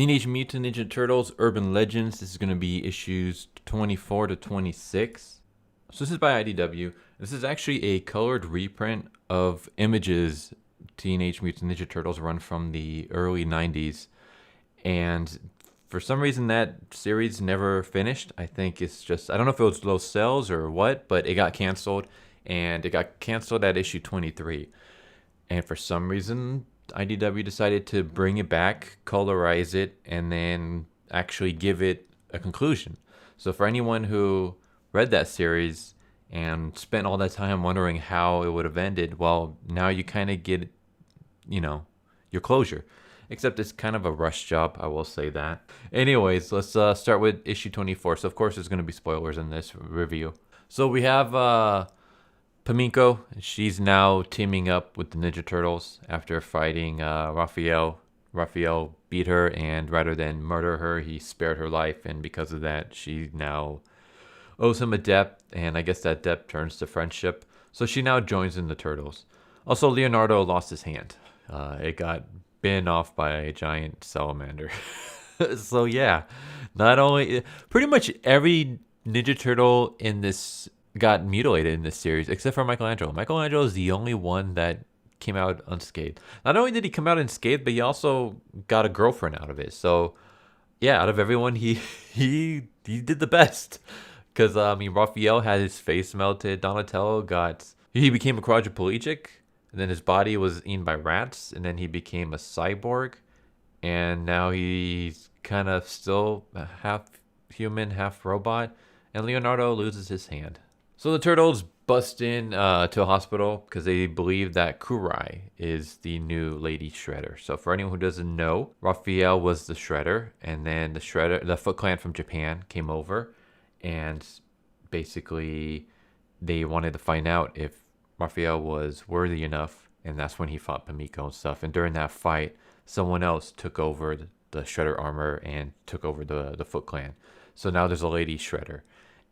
Teenage Mutant Ninja Turtles Urban Legends. This is going to be issues 24 to 26. So this is by IDW. This is actually a colored reprint of images Teenage Mutant Ninja Turtles run from the early 90s. And for some reason that series never finished. I think it's just, I don't know if it was low sales or what, but it got canceled. And it got canceled at issue 23. And for some reason, IDW decided to bring it back, colorize it, and then actually give it a conclusion. So for anyone who read that series and spent all that time wondering how it would have ended, well, now you kind of get, your closure. Except it's kind of a rush job, I will say that. Anyways, let's start with issue 24. So of course there's going to be spoilers in this review. So we have Pamiko. She's now teaming up with the Ninja Turtles after fighting Raphael. Raphael beat her, and rather than murder her, he spared her life, and because of that, she now owes him a debt, and I guess that debt turns to friendship. So she now joins in the Turtles. Also, Leonardo lost his hand. It got bitten off by a giant salamander. So yeah, not only pretty much every Ninja Turtle in this got mutilated in this series, except for Michelangelo. Michelangelo is the only one that came out unscathed. Not only did he come out unscathed, but he also got a girlfriend out of it. So yeah, out of everyone, he did the best. Because Raphael had his face melted. Donatello he became a quadriplegic, and then his body was eaten by rats, and then he became a cyborg, and now he's kind of still half human, half robot. And Leonardo loses his hand. So the Turtles bust in to a hospital because they believe that Kurai is the new Lady Shredder. So for anyone who doesn't know, Raphael was the Shredder, and then the Foot Clan from Japan came over, and basically they wanted to find out if Raphael was worthy enough, and that's when he fought Pamiko and stuff. And during that fight, someone else took over the Shredder armor and took over the Foot Clan. So now there's a Lady Shredder,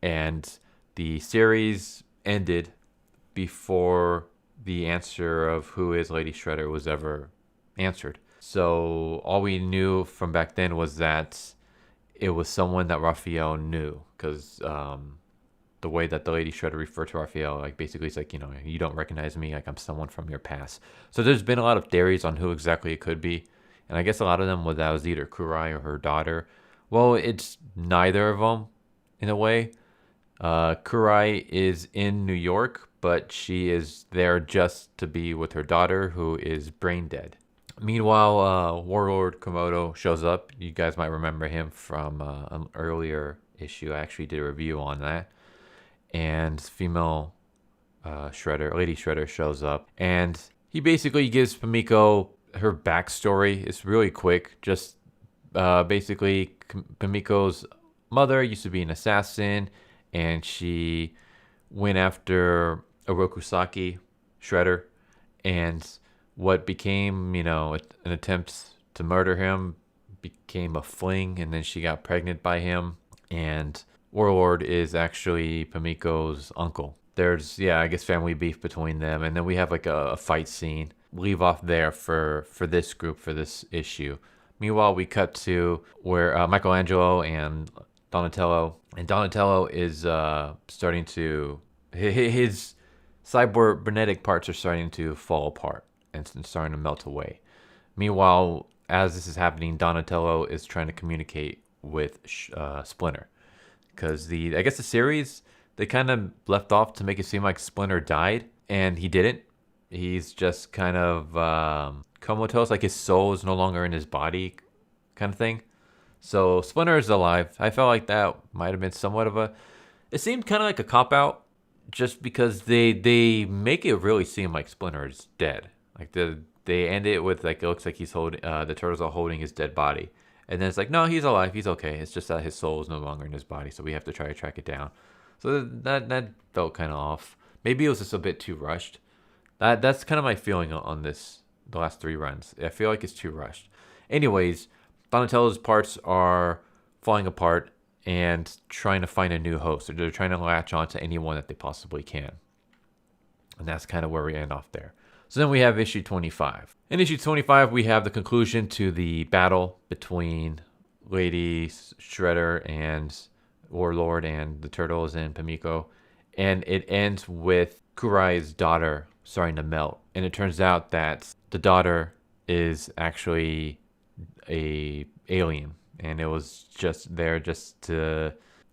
and the series ended before the answer of who is Lady Shredder was ever answered. So all we knew from back then was that it was someone that Raphael knew, because the way that the Lady Shredder referred to Raphael, like basically it's like, you don't recognize me, like I'm someone from your past. So there's been a lot of theories on who exactly it could be, and I guess a lot of them was either Kurai or her daughter. Well, it's neither of them in a way. Kurai is in New York, but she is there just to be with her daughter, who is brain dead. Meanwhile, Warlord Komodo shows up. You guys might remember him from an earlier issue. I actually did a review on that. And female Lady Shredder shows up. And he basically gives Pamiko her backstory. It's really quick. Just basically, Pamiko's mother used to be an assassin, and she went after Orokusaki Shredder, and what became, an attempt to murder him became a fling, and then she got pregnant by him, and Warlord is actually Pamiko's uncle. There's, I guess family beef between them, and then we have like a fight scene. Leave off there for this group, for this issue. Meanwhile, we cut to where Michelangelo and Donatello is starting to, his cybernetic parts are starting to fall apart and starting to melt away. Meanwhile, as this is happening, Donatello is trying to communicate with Splinter, because I guess the series, they kind of left off to make it seem like Splinter died, and he didn't. He's just kind of comatose, like his soul is no longer in his body, kind of thing. So Splinter is alive. I felt like that might have been somewhat of it seemed kind of like a cop-out, just because they make it really seem like Splinter is dead. Like they end it with, like, it looks like he's holding, the turtles are holding his dead body. And then it's like, no, he's alive, he's okay. It's just that his soul is no longer in his body, so we have to try to track it down. So that felt kind of off. Maybe it was just a bit too rushed. That's kind of my feeling on the last 3 runs. I feel like it's too rushed. Anyways, Donatello's parts are falling apart and trying to find a new host. They're trying to latch on to anyone that they possibly can. And that's kind of where we end off there. So then we have issue 25. In issue 25, we have the conclusion to the battle between Lady Shredder and Warlord and the Turtles and Pamiko. And it ends with Kurai's daughter starting to melt. And it turns out that the daughter is actually a alien. And it was just there just to...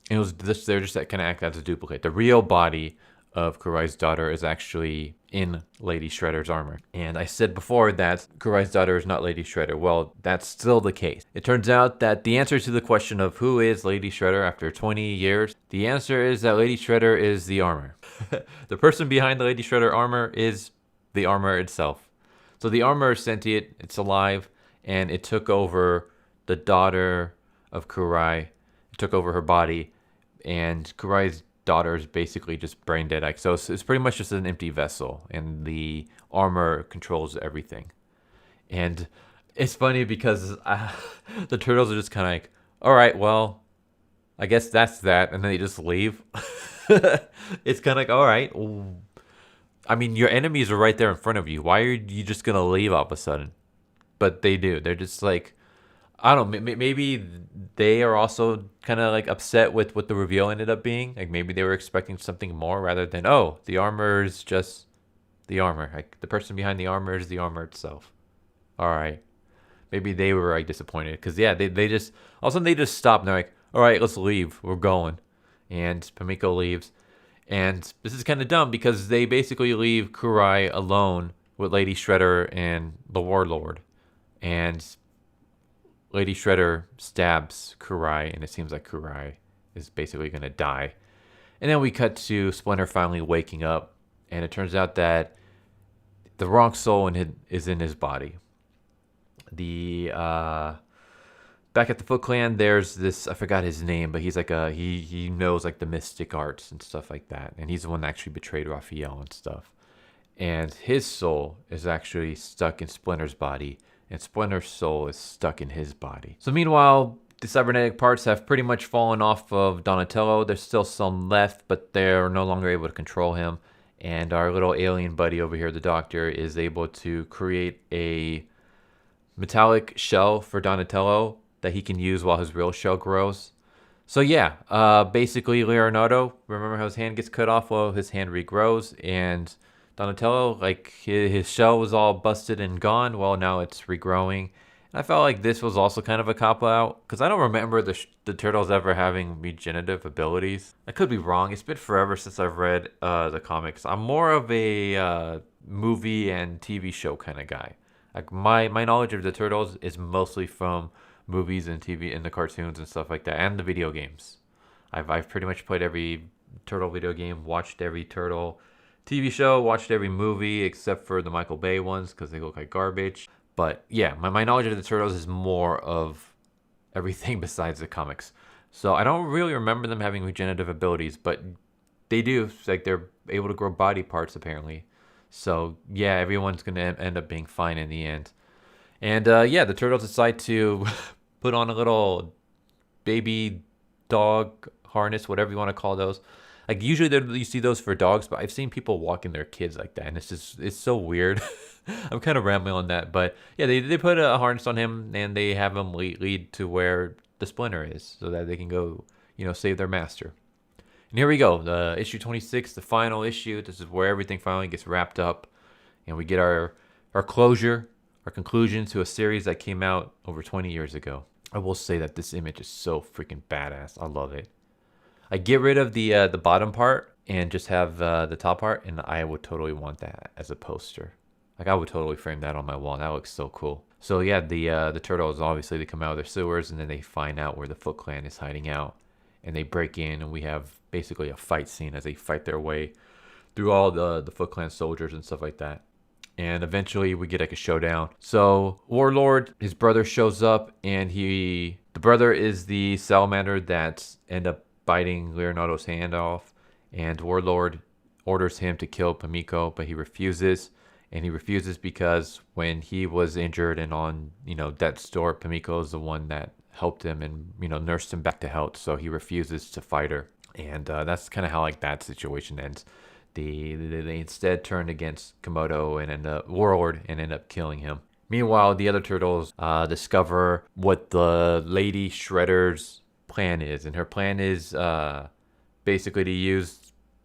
It was just there just to kind of act as a duplicate. The real body of Kurai's daughter is actually in Lady Shredder's armor. And I said before that Kurai's daughter is not Lady Shredder. Well, that's still the case. It turns out that the answer to the question of who is Lady Shredder after 20 years, the answer is that Lady Shredder is the armor. The person behind the Lady Shredder armor is the armor itself. So the armor is sentient, it's alive, and it took over the daughter of Kurai. It took over her body, and Kurai's daughter is basically just brain dead. Like, so it's pretty much just an empty vessel, and the armor controls everything. And it's funny because the turtles are just kind of like, all right, well, I guess that's that, and then they just leave. It's kind of like, all right, I mean, your enemies are right there in front of you. Why are you just gonna leave all of a sudden? But they do. They're just like, I don't know, maybe they are also kind of like upset with what the reveal ended up being. Like maybe they were expecting something more rather than, oh, the armor is just the armor. Like the person behind the armor is the armor itself. All right. Maybe they were like disappointed because yeah, they just, all of a sudden they just stop and they're like, all right, let's leave. We're going. And Pamiko leaves. And this is kind of dumb because they basically leave Kurai alone with Lady Shredder and the Warlord. And Lady Shredder stabs Kurai, and it seems like Kurai is basically going to die. And then we cut to Splinter finally waking up, and it turns out that the wrong soul is in his body. The back at the Foot Clan, there's this, I forgot his name, but he's like he knows like the mystic arts and stuff like that, and he's the one that actually betrayed Raphael and stuff. And his soul is actually stuck in Splinter's body, and Splinter's soul is stuck in his body. So meanwhile, the cybernetic parts have pretty much fallen off of Donatello. There's still some left, but they're no longer able to control him. And our little alien buddy over here, the Doctor, is able to create a metallic shell for Donatello that he can use while his real shell grows. So yeah, basically Leonardo, remember how his hand gets cut off? Well, his hand regrows, and Donatello, like his shell was all busted and gone. Well, now it's regrowing. And I felt like this was also kind of a cop-out because I don't remember the turtles ever having regenerative abilities. I could be wrong. It's been forever since I've read the comics. I'm more of a movie and TV show kind of guy. Like my knowledge of the turtles is mostly from movies and TV and the cartoons and stuff like that, and the video games. I've pretty much played every turtle video game, watched every turtle TV show, watched every movie except for the Michael Bay ones because they look like garbage. But yeah, my knowledge of the turtles is more of everything besides the comics. So I don't really remember them having regenerative abilities, but they do. It's like they're able to grow body parts apparently. So yeah, everyone's going to end up being fine in the end. And yeah, the turtles decide to put on a little baby dog harness, whatever you want to call those. Like usually you see those for dogs, but I've seen people walking their kids like that, and it's so weird. I'm kind of rambling on that, but yeah, they put a harness on him and they have him lead to where the Splinter is, so that they can go, save their master. And here we go, the issue 26, the final issue. This is where everything finally gets wrapped up, and we get our closure, our conclusion to a series that came out over 20 years ago. I will say that this image is so freaking badass. I love it. I get rid of the bottom part and just have the top part, and I would totally want that as a poster. Like I would totally frame that on my wall. That looks so cool. So yeah, the turtles, obviously they come out of their sewers and then they find out where the Foot Clan is hiding out, and they break in, and we have basically a fight scene as they fight their way through all the Foot Clan soldiers and stuff like that. And eventually we get like a showdown. So Warlord, his brother shows up, and the brother is the salamander that end up biting Leonardo's hand off, and Warlord orders him to kill Pamiko, but he refuses. And he refuses because when he was injured and on, death's door, Pamiko is the one that helped him and, nursed him back to health. So he refuses to fight her. And that's kind of how like that situation ends. They instead turned against Komodo and end up Warlord and end up killing him. Meanwhile, the other turtles discover what the Lady Shredder's plan is, and her plan is basically to use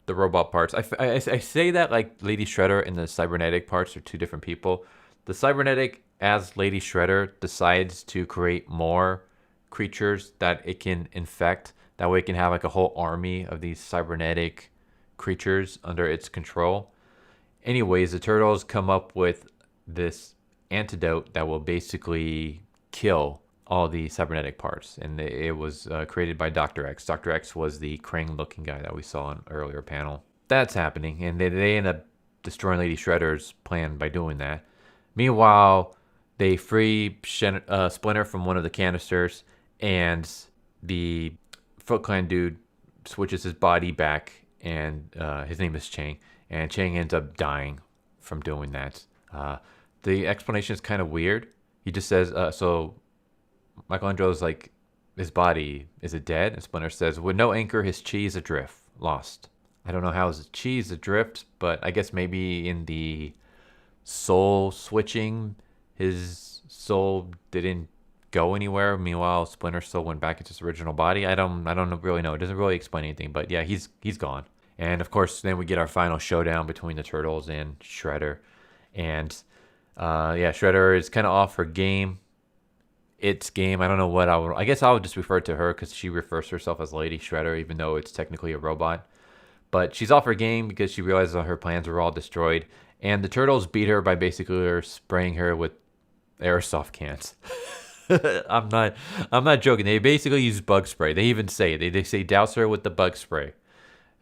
the robot parts. I say that like Lady Shredder and the cybernetic parts are two different people. The cybernetic, as Lady Shredder, decides to create more creatures that it can infect. That way it can have like a whole army of these cybernetic creatures under its control. Anyways, the turtles come up with this antidote that will basically kill all the cybernetic parts, and it was created by Dr. X. Dr. X was the crane-looking guy that we saw in an earlier panel. That's happening, and they end up destroying Lady Shredder's plan by doing that. Meanwhile, they free Splinter from one of the canisters, and the Foot Clan dude switches his body back, and his name is Chang, and Chang ends up dying from doing that. The explanation is kind of weird. He just says, so Michelangelo's like, his body, is it dead? And Splinter says, with no anchor, his chi is adrift, lost. I don't know how his chi is adrift, but I guess maybe in the soul switching, his soul didn't go anywhere. Meanwhile, Splinter still went back into his original body. I don't really know. It doesn't really explain anything, but yeah, he's gone. And of course, then we get our final showdown between the turtles and Shredder. And yeah, Shredder is kind of off her game. Its game. I don't know what I guess I would just refer to her because she refers to herself as Lady Shredder, even though it's technically a robot. But she's off her game because she realizes that her plans were all destroyed. And the turtles beat her by basically spraying her with airsoft cans. I'm not joking. They basically use bug spray. They even say they say douse her with the bug spray.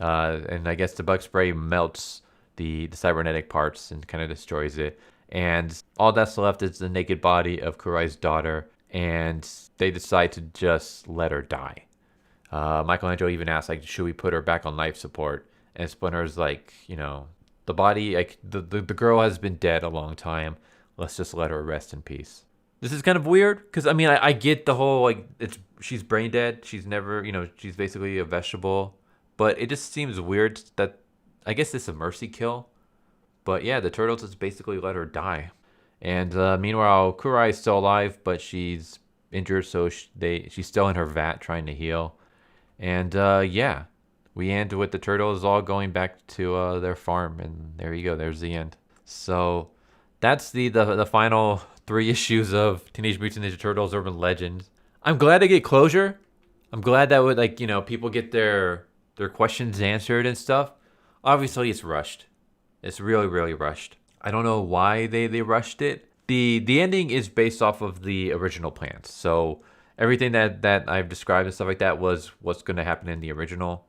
And I guess the bug spray melts the cybernetic parts and kind of destroys it. And all that's left is the naked body of Kurai's daughter, and they decide to just let her die. Michelangelo even asks, like, should we put her back on life support? And Splinter's like, the body, like, the girl has been dead a long time. Let's just let her rest in peace. This is kind of weird, because, I mean, I get the whole, like, she's brain dead. She's never, she's basically a vegetable. But it just seems weird that, I guess it's a mercy kill. But yeah, the turtles just basically let her die. And meanwhile, Kurai is still alive, but she's injured, so she's still in her vat trying to heal. And yeah, we end with the turtles all going back to their farm, and there you go. There's the end. So that's the final 3 issues of Teenage Mutant Ninja Turtles Urban Legends. I'm glad to get closure. I'm glad that would people get their questions answered and stuff. Obviously, it's rushed. It's really, really rushed. I don't know why they rushed it. The ending is based off of the original plans. So everything that I've described and stuff like that was what's going to happen in the original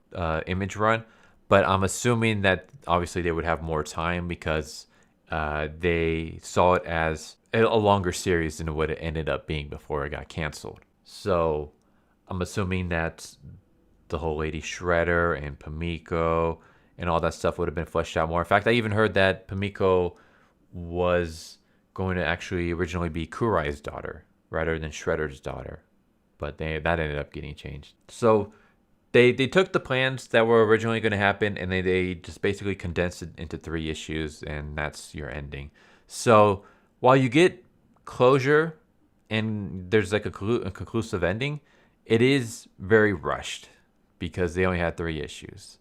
image run. But I'm assuming that obviously they would have more time because they saw it as a longer series than what it ended up being before it got canceled. So I'm assuming that the whole Lady Shredder and Pamiko and all that stuff would have been fleshed out more. In fact, I even heard that Pamiko was going to actually originally be Kurai's daughter rather than Shredder's daughter. But that ended up getting changed. So they took the plans that were originally going to happen and they just basically condensed it into 3 issues, and that's your ending. So while you get closure and there's like a conclusive ending, it is very rushed because they only had 3 issues.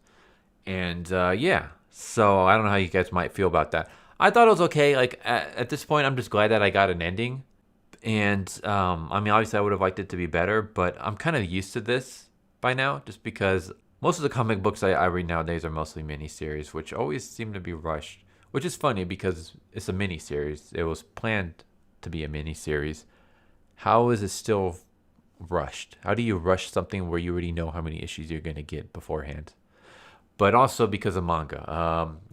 And yeah, so I don't know how you guys might feel about that. I thought it was okay. Like at this point, I'm just glad that I got an ending. And I mean, obviously I would have liked it to be better, but I'm kind of used to this by now just because most of the comic books I read nowadays are mostly miniseries, which always seem to be rushed, which is funny because it's a miniseries. It was planned to be a miniseries. How is it still rushed? How do you rush something where you already know how many issues you're going to get beforehand? But also because of manga.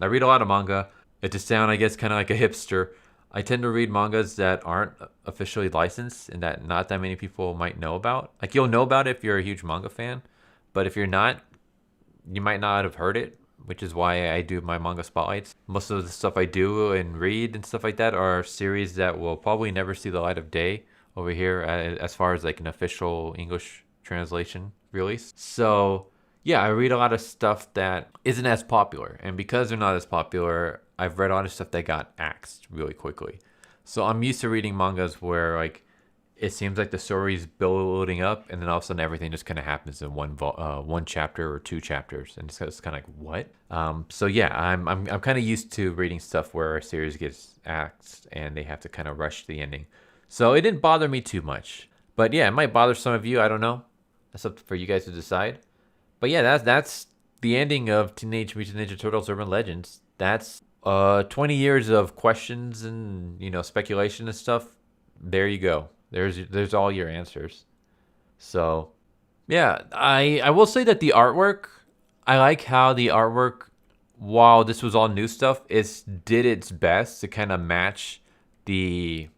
I read a lot of manga. It just sound, I guess, kind of like a hipster. I tend to read mangas that aren't officially licensed and that not that many people might know about. Like, you'll know about it if you're a huge manga fan, but if you're not, you might not have heard it, which is why I do my manga spotlights. Most of the stuff I do and read and stuff like that are series that will probably never see the light of day over here as far as like an official English translation release. So yeah, I read a lot of stuff that isn't as popular. And because they're not as popular, I've read a lot of stuff that got axed really quickly. So I'm used to reading mangas where like it seems like the story's building up, and then all of a sudden everything just kind of happens in one chapter or two chapters, and it's kind of like what. So yeah, I'm kind of used to reading stuff where a series gets axed and they have to kind of rush the ending. So it didn't bother me too much, but yeah, it might bother some of you. I don't know. That's up for you guys to decide. But yeah, that's the ending of Teenage Mutant Ninja Turtles: Urban Legends. That's 20 years of questions and speculation and stuff. There you go. There's all your answers. So yeah, I will say that the artwork, I like how the artwork, while this was all new stuff, it did its best to kind of match the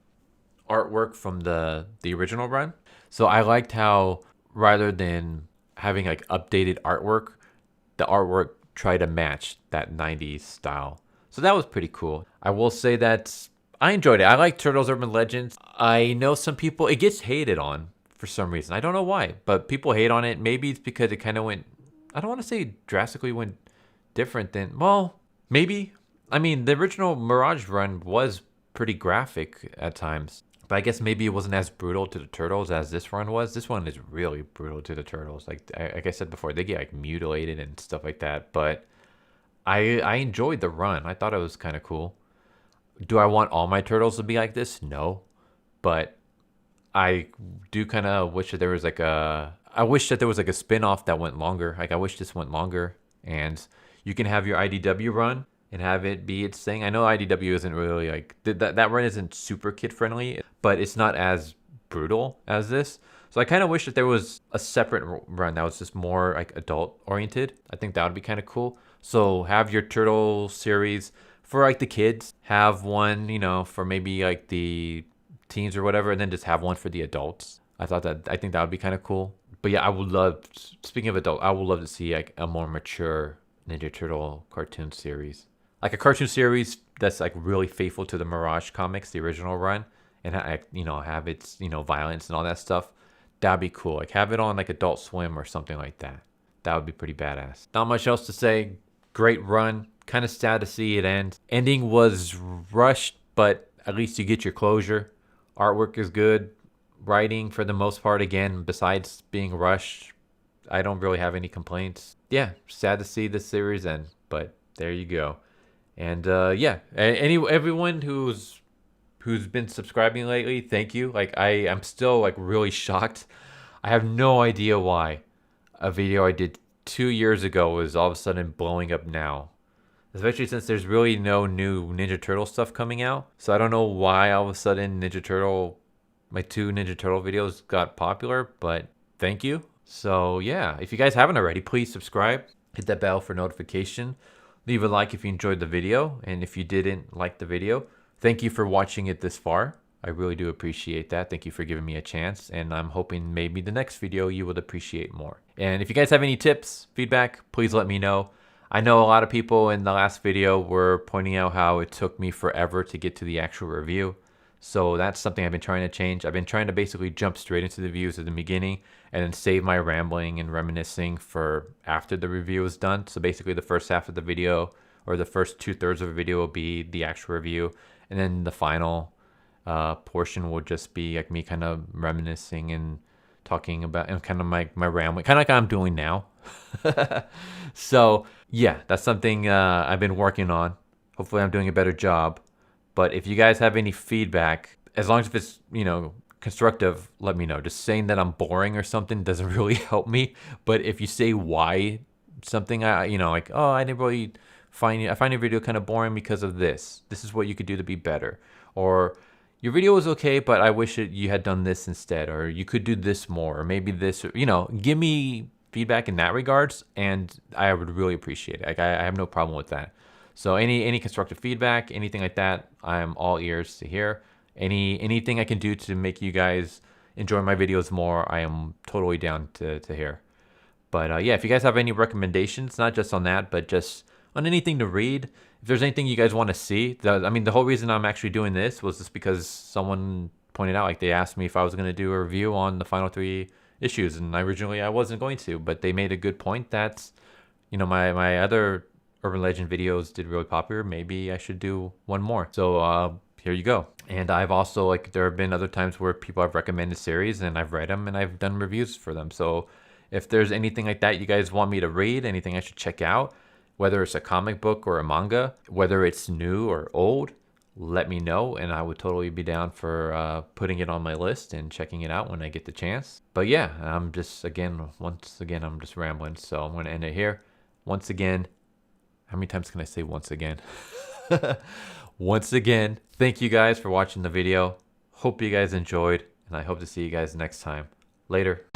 artwork from the original run. So I liked how rather than having like updated artwork, the artwork tried to match that 90s style. So that was pretty cool. I will say that I enjoyed it. I like Turtles Urban Legends. I know some people, it gets hated on for some reason. I don't know why, but people hate on it. Maybe it's because it kind of went, I don't want to say drastically went different than, well, maybe. I mean, the original Mirage run was pretty graphic at times. But I guess maybe it wasn't as brutal to the turtles as this run was. This one is really brutal to the turtles. Like I said before, they get like mutilated and stuff like that. But I enjoyed the run. I thought it was kind of cool. Do I want all my turtles to be like this? No. But I do kind of wish that there was like I wish that there was like a spin-off that went longer. Like I wish this went longer. And you can have your IDW run and have it be its thing. I know IDW isn't really like that run isn't super kid friendly, but it's not as brutal as this. So I kind of wish that there was a separate run that was just more like adult oriented. I think that would be kind of cool. So have your turtle series for like the kids, have one, for maybe like the teens or whatever, and then just have one for the adults. I think that would be kind of cool. But yeah, speaking of adult, I would love to see like a more mature Ninja Turtle cartoon series. Like a cartoon series that's like really faithful to the Mirage comics, the original run, and have its violence and all that stuff. That'd be cool. Like have it on like Adult Swim or something like that. That would be pretty badass. Not much else to say. Great run. Kind of sad to see it end. Ending was rushed, but at least you get your closure. Artwork is good. Writing for the most part, again, besides being rushed, I don't really have any complaints. Yeah, sad to see this series end, but there you go. And yeah, everyone who's been subscribing lately, thank you. Like I'm still like really shocked. I have no idea why a video I did 2 years ago is all of a sudden blowing up now. Especially since there's really no new Ninja Turtle stuff coming out. So I don't know why all of a sudden my 2 Ninja Turtle videos got popular, but thank you. So yeah, if you guys haven't already, please subscribe. Hit that bell for notification. Leave a like if you enjoyed the video, and if you didn't like the video, thank you for watching it this far. I really do appreciate that. Thank you for giving me a chance, and I'm hoping maybe the next video you would appreciate more. And if you guys have any tips, feedback, please let me know. I know a lot of people in the last video were pointing out how it took me forever to get to the actual review. So that's something I've been trying to change. I've been trying to basically jump straight into the views at the beginning and then save my rambling and reminiscing for after the review is done. So basically the first half of the video, or the first 2/3 of the video, will be the actual review. And then the final portion will just be like me kind of reminiscing and talking about and kind of my rambling, kind of like I'm doing now. So yeah, that's something I've been working on. Hopefully I'm doing a better job. But if you guys have any feedback, as long as if it's, constructive, let me know. Just saying that I'm boring or something doesn't really help me. But if you say why something, like, oh, I find your video kind of boring because of this. This is what you could do to be better. Or your video was okay, but I wish you had done this instead. Or you could do this more. Or maybe this, give me feedback in that regards. And I would really appreciate it. Like, I have no problem with that. So any constructive feedback, anything like that, I'm all ears to hear. Anything I can do to make you guys enjoy my videos more, I am totally down to hear. But yeah, if you guys have any recommendations, not just on that, but just on anything to read, if there's anything you guys want to see, the whole reason I'm actually doing this was just because someone pointed out, like they asked me if I was going to do a review on the final 3 issues. And originally I wasn't going to, but they made a good point that, you know, my other urban legend videos did really popular. Maybe I should do one more. So here you go. And I've also, like, there have been other times where people have recommended series and I've read them and I've done reviews for them. So if there's anything like that you guys want me to read, anything I should check out, whether it's a comic book or a manga, whether it's new or old, let me know, and I would totally be down for putting it on my list and checking it out when I get the chance. But yeah, once again, I'm just rambling, so I'm going to end it here. Once again, how many times can I say once again? Once again, thank you guys for watching the video. Hope you guys enjoyed, and I hope to see you guys next time. Later.